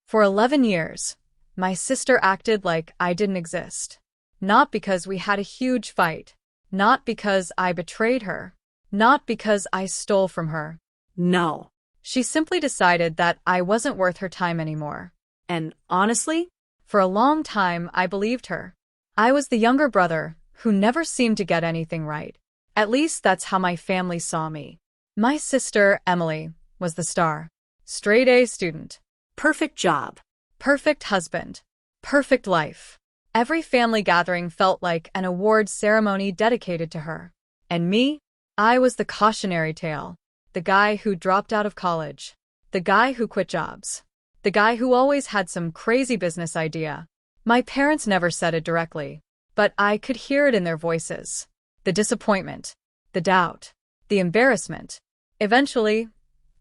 For 11 years, my sister acted like I didn't exist. Not because we had a huge fight. Not because I betrayed her. Not because I stole from her. No. She simply decided that I wasn't worth her time anymore. And honestly, For a long time, I believed her. I was the younger brother who never seemed to get anything right. At least that's how my family saw me. My sister, Emily, was the star. Straight A student. perfect job. Perfect husband. Perfect life. Every family gathering felt like an award ceremony dedicated to her. And me? I was the cautionary tale. The guy who dropped out of college. The guy who quit jobs. The guy who always had some crazy business idea. My parents never said it directly, but I could hear it in their voices. The disappointment. The doubt. The embarrassment. Eventually,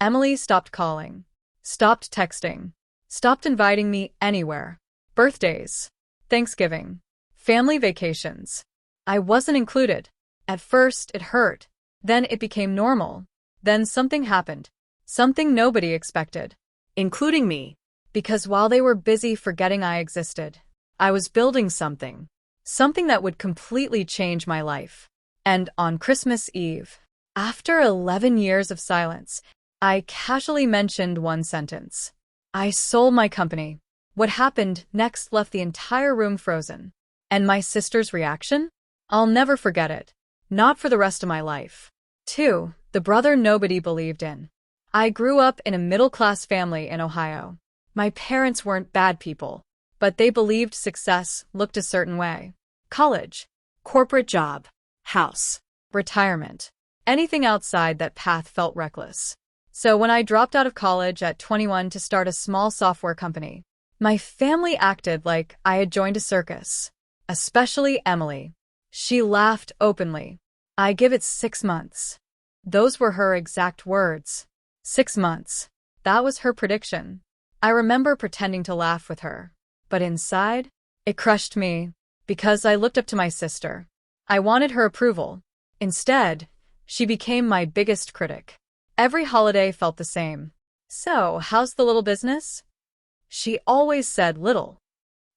Emily stopped calling. Stopped texting. Stopped inviting me anywhere. Birthdays. Thanksgiving. Family vacations. I wasn't included. At first, it hurt. Then it became normal. Then something happened. Something nobody expected. Including me. Because while they were busy forgetting I existed, I was building something. Something that would completely change my life. And on Christmas Eve, after 11 years of silence, I casually mentioned one sentence. I sold my company. What happened next left the entire room frozen. And my sister's reaction? I'll never forget it. Not for the rest of my life. 2. The brother nobody believed in. I grew up in a middle-class family in Ohio. My parents weren't bad people, but they believed success looked a certain way. College, Corporate job. House. retirement. Anything outside that path felt reckless. So when I dropped out of college at 21 to start a small software company, my family acted like I had joined a circus. Especially Emily. She laughed openly. I give it 6 months. Those were her exact words. 6 months. That was her prediction. I remember pretending to laugh with her. But inside, it crushed me, because I looked up to my sister. I wanted her approval. Instead, she became my biggest critic. Every holiday felt the same. So, how's the little business? She always said little.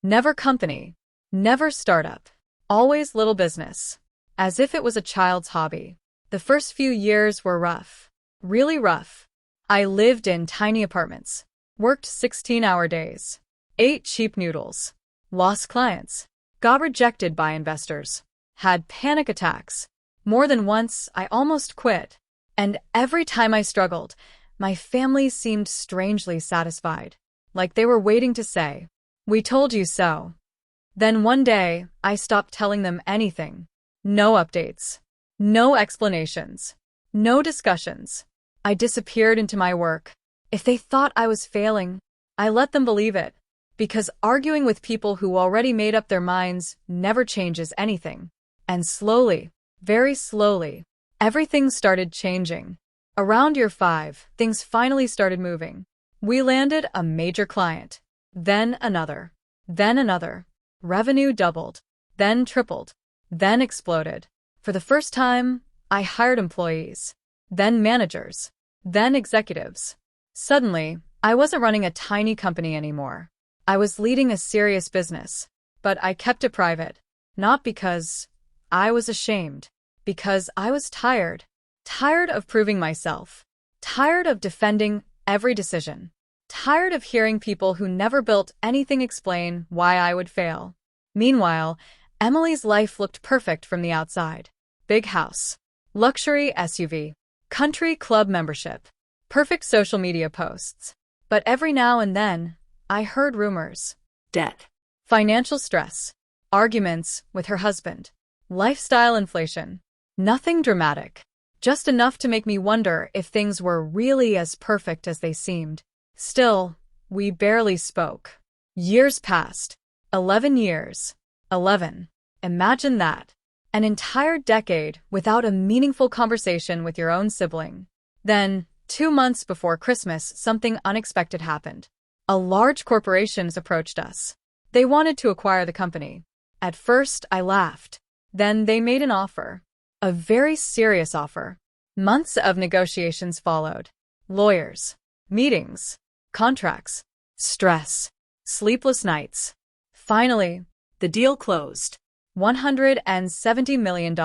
Never company. Never startup. Always little business. As if it was a child's hobby. The first few years were rough. Really rough. I lived in tiny apartments. Worked 16-hour days. Ate cheap noodles. Lost clients. Got rejected by investors. Had panic attacks. More than once, I almost quit. And every time I struggled, my family seemed strangely satisfied. Like they were waiting to say, "We told you so." Then one day, I stopped telling them anything. No updates. No explanations. No discussions. I disappeared into my work. If they thought I was failing, I let them believe it. Because arguing with people who already made up their minds never changes anything. And slowly, very slowly, everything started changing. Around year 5, things finally started moving. We landed a major client. Then another. Then another. Revenue doubled. Then tripled. Then exploded. For the first time, I hired employees. Then managers. Then executives. Suddenly, I wasn't running a tiny company anymore. I was leading a serious business. But I kept it private. Not because I was ashamed. Because I was tired. Tired of proving myself. Tired of defending every decision. Tired of hearing people who never built anything explain why I would fail. Meanwhile, Emily's life looked perfect from the outside. Big house. Luxury SUV. Country club membership. Perfect social media posts. But every now and then, I heard rumors. Debt. Financial stress. Arguments with her husband. Lifestyle inflation. Nothing dramatic. Just enough to make me wonder if things were really as perfect as they seemed. Still, we barely spoke. Years passed. 11 years. 11. Imagine that. An entire decade without a meaningful conversation with your own sibling. Then, 2 months before Christmas, something unexpected happened. A large corporation approached us. They wanted to acquire the company. At first, I laughed. Then they made an offer. A very serious offer. Months of negotiations followed. Lawyers. Meetings. Contracts. stress, sleepless nights. Finally, The deal closed. $170 million.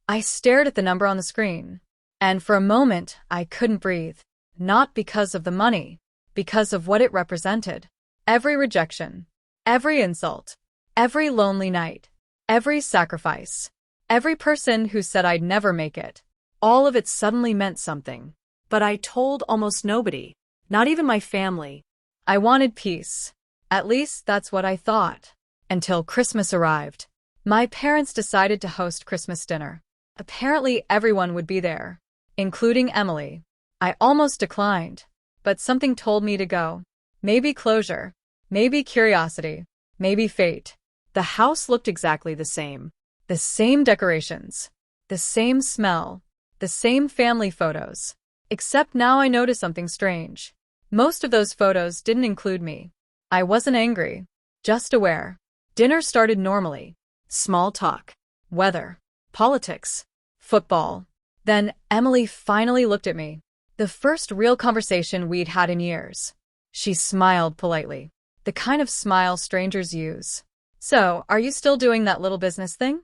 I stared at the number on the screen, and for a moment I couldn't breathe. Not because of the money, because of what it represented. Every rejection, every insult, every lonely night, every sacrifice, every person who said I'd never make it. All of it suddenly meant something. But I told almost nobody, not even my family. I wanted peace. At least that's what I thought. Until Christmas arrived. My parents decided to host Christmas dinner. Apparently everyone would be there, including Emily. I almost declined, but something told me to go. Maybe closure, maybe curiosity, maybe fate. The house looked exactly the same. The same decorations, the same smell, the same family photos. Except now I noticed something strange. Most of those photos didn't include me. I wasn't angry, just aware. Dinner started normally. Small talk, weather, politics, football. Then Emily finally looked at me. The first real conversation we'd had in years. She smiled politely, the kind of smile strangers use. So, are you still doing that little business thing?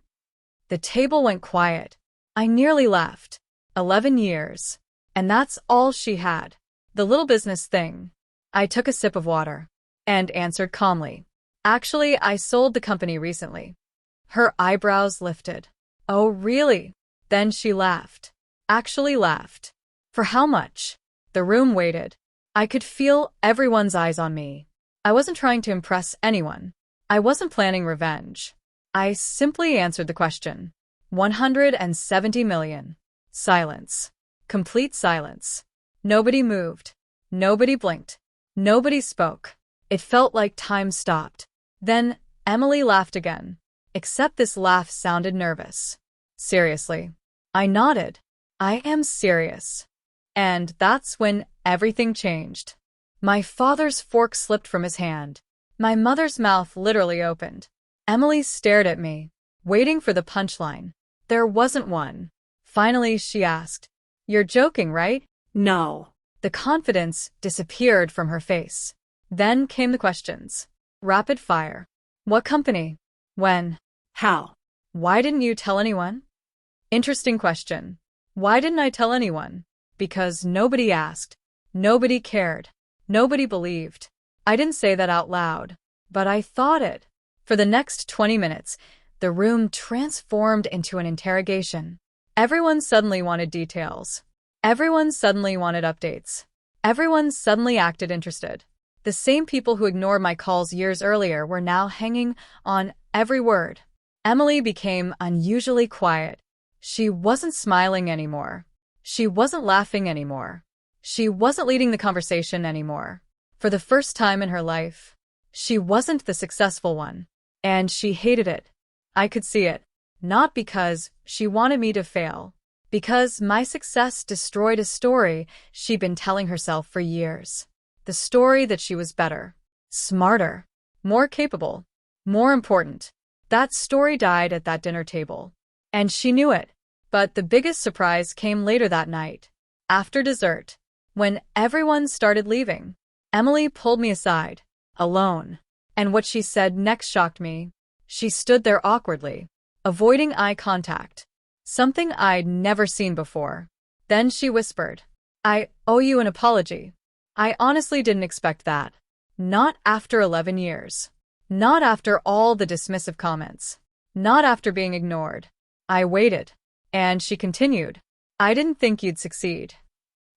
The table went quiet. I nearly laughed. 11 years. And that's all she had. The little business thing. I took a sip of water and answered calmly. Actually, I sold the company recently. Her eyebrows lifted. Oh, really? Then she laughed. Actually laughed. For how much? The room waited. I could feel everyone's eyes on me. I wasn't trying to impress anyone. I wasn't planning revenge. I simply answered the question. 170 million. Silence. Complete silence. Nobody moved. Nobody blinked. Nobody spoke. It felt like time stopped. Then Emily laughed again. Except this laugh sounded nervous. Seriously. I nodded. I am serious. And that's when everything changed. My father's fork slipped from his hand. My mother's mouth literally opened. Emily stared at me, waiting for the punchline. There wasn't one. Finally, she asked, "You're joking, right?" No. The confidence disappeared from her face. Then came the questions. Rapid fire. What company? When? How? Why didn't you tell anyone? Interesting question. Why didn't I tell anyone? Because nobody asked. Nobody cared. Nobody believed. I didn't say that out loud, but I thought it. For the next 20 minutes, the room transformed into an interrogation. Everyone suddenly wanted details. Everyone suddenly wanted updates. Everyone suddenly acted interested. The same people who ignored my calls years earlier were now hanging on every word. Emily became unusually quiet. She wasn't smiling anymore. She wasn't laughing anymore. She wasn't leading the conversation anymore. For the first time in her life, she wasn't the successful one. And she hated it. I could see it. Not because she wanted me to fail. Because my success destroyed a story she'd been telling herself for years. The story that she was better, smarter, more capable, more important. That story died at that dinner table. And she knew it. But the biggest surprise came later that night. After dessert, when everyone started leaving, Emily pulled me aside, alone. And what she said next shocked me. She stood there awkwardly, avoiding eye contact. Something I'd never seen before. Then she whispered, "I owe you an apology." I honestly didn't expect that. Not after 11 years. Not after all the dismissive comments. Not after being ignored. I waited. And she continued, "I didn't think you'd succeed."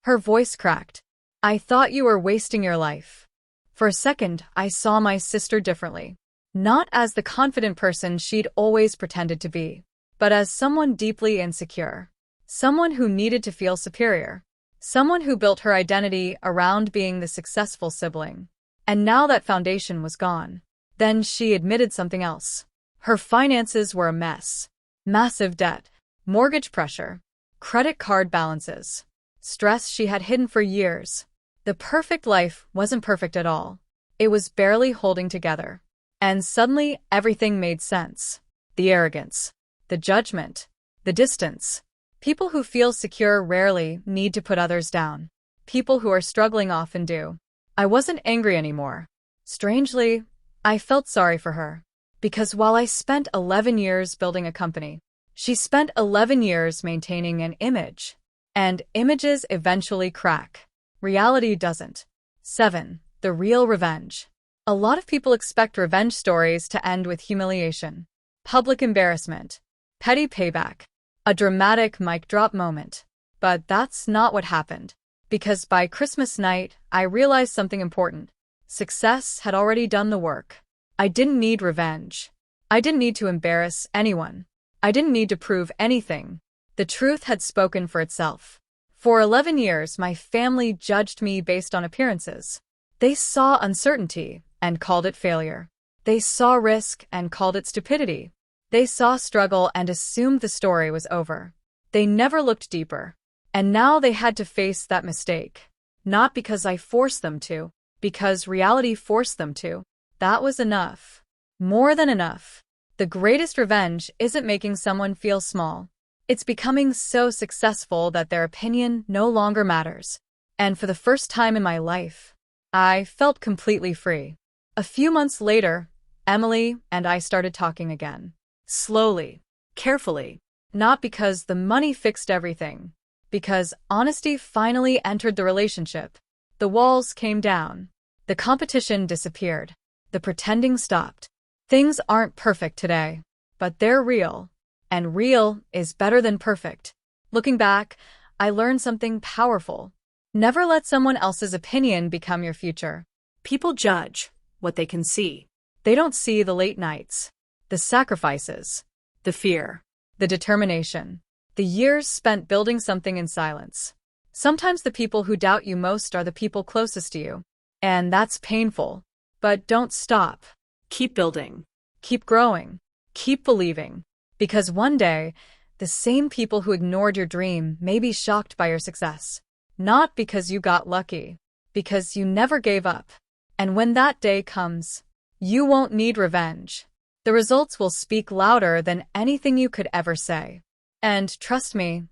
Her voice cracked. "I thought you were wasting your life." For a second, I saw my sister differently. Not as the confident person she'd always pretended to be, but as someone deeply insecure. Someone who needed to feel superior. Someone who built her identity around being the successful sibling. And now that foundation was gone. Then she admitted something else. Her finances were a mess. Massive debt. Mortgage pressure. Credit card balances. Stress she had hidden for years. The perfect life wasn't perfect at all. It was barely holding together. And suddenly, everything made sense. The arrogance. The judgment. The distance. People who feel secure rarely need to put others down. People who are struggling often do. I wasn't angry anymore. Strangely, I felt sorry for her. Because while I spent 11 years building a company, she spent 11 years maintaining an image. And images eventually crack. Reality doesn't. 7. The real revenge. A lot of people expect revenge stories to end with humiliation, public embarrassment, petty payback, a dramatic mic drop moment. But that's not what happened. Because by Christmas night, I realized something important. Success had already done the work. I didn't need revenge. I didn't need to embarrass anyone. I didn't need to prove anything. The truth had spoken for itself. For 11 years, my family judged me based on appearances. They saw uncertainty and called it failure. They saw risk and called it stupidity. They saw struggle and assumed the story was over. They never looked deeper. And now they had to face that mistake. Not because I forced them to, because reality forced them to. That was enough. More than enough. The greatest revenge isn't making someone feel small. It's becoming so successful that their opinion no longer matters. And for the first time in my life, I felt completely free. A few months later, Emily and I started talking again. Slowly, carefully. Not because the money fixed everything. Because honesty finally entered the relationship. The walls came down. The competition disappeared. The pretending stopped. Things aren't perfect today, but they're real. And real is better than perfect. Looking back, I learned something powerful. Never let someone else's opinion become your future. People judge what they can see. They don't see the late nights, the sacrifices, The fear. the determination, the years spent building something in silence. Sometimes the people who doubt you most are the people closest to you. And that's painful. But don't stop. Keep building. Keep growing. Keep believing. Because one day, the same people who ignored your dream may be shocked by your success. Not because you got lucky, because you never gave up. And when that day comes, you won't need revenge. The results will speak louder than anything you could ever say. And trust me,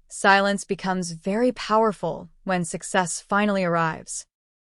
silence becomes very powerful when success finally arrives.